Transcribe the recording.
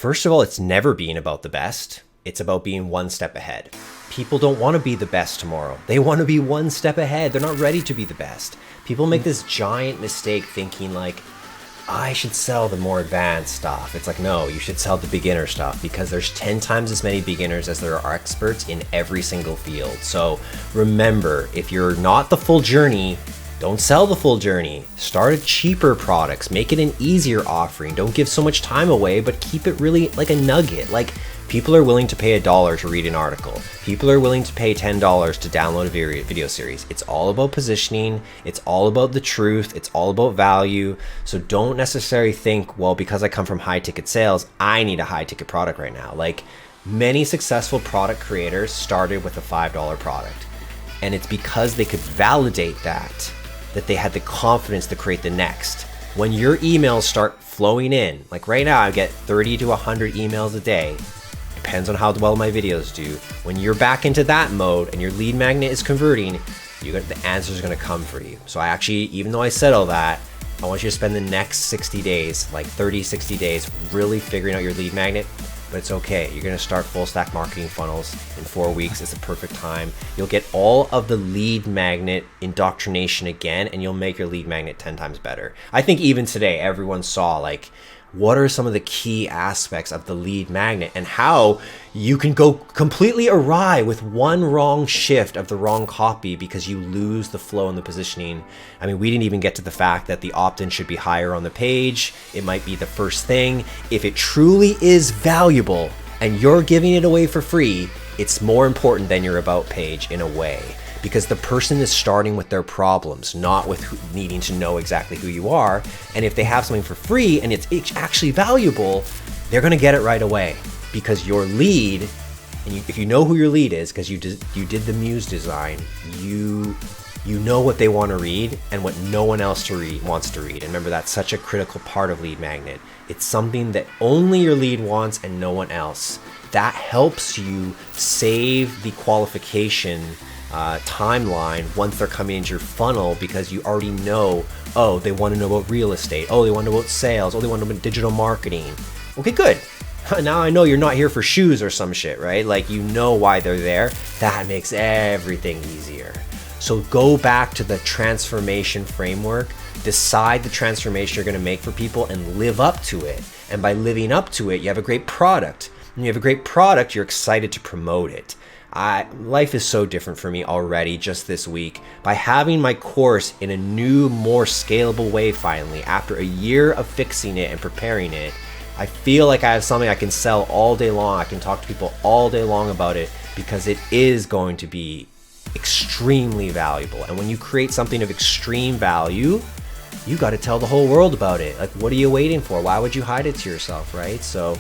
First of all, it's never being about the best. It's about being one step ahead. People don't want to be the best tomorrow. They want to be one step ahead. They're not ready to be the best. People make this giant mistake thinking like, I should sell the more advanced stuff. It's like, no, you should sell the beginner stuff because there's 10 times as many beginners as there are experts in every single field. So remember, if you're not the full journey, don't sell the full journey. Start at cheaper products. Make it an easier offering. Don't give so much time away, but keep it really like a nugget. Like, people are willing to pay $1 to read an article. People are willing to pay $10 to download a video series. It's all about positioning. It's all about the truth. It's all about value. So don't necessarily think, well, because I come from high ticket sales, I need a high ticket product right now. Like, many successful product creators started with a $5 product. And it's because they could validate that they had the confidence to create the next. When your emails start flowing in, like right now, I get 30 to 100 emails a day. Depends on how well my videos do. When you're back into that mode and your lead magnet is converting, the answer is going to come for you. So I actually, even though I said all that, I want you to spend the next 60 days, like 30, 60 days, really figuring out your lead magnet. But it's okay. You're going to start full stack marketing funnels in 4 weeks. It's the perfect time. You'll get all of the lead magnet indoctrination again, and you'll make your lead magnet 10 times better. I think even today, everyone saw like, what are some of the key aspects of the lead magnet and how you can go completely awry with one wrong shift of the wrong copy because you lose the flow and the positioning. I mean, we didn't even get to the fact that the opt-in should be higher on the page. It might be the first thing. If it truly is valuable and you're giving it away for free, it's more important than your about page in a way. Because the person is starting with their problems, not with needing to know exactly who you are. And if they have something for free and it's actually valuable, they're gonna get it right away. Because your lead, and if you know who your lead is, because you did the Muse design, you know what they want to read and what no one else wants to read. And remember, that's such a critical part of lead magnet. It's something that only your lead wants and no one else. That helps you save the qualification timeline once they're coming into your funnel, because you already know, oh, they want to know about real estate, oh, they want to know about sales, oh, they want to know about digital marketing. Okay, good. Now I know you're not here for shoes or some shit, right? Like, you know why they're there. That makes everything easier. So go back to the transformation framework, decide the transformation you're going to make for people and live up to it. And by living up to it, you have a great product. When you have a great product, you're excited to promote it. Life is so different for me already just this week. By having my course in a new, more scalable way finally, after a year of fixing it and preparing it, I feel like I have something I can sell all day long. I can talk to people all day long about it because it is going to be extremely valuable. And when you create something of extreme value, you got to tell the whole world about it. Like, what are you waiting for? Why would you hide it to yourself, right? So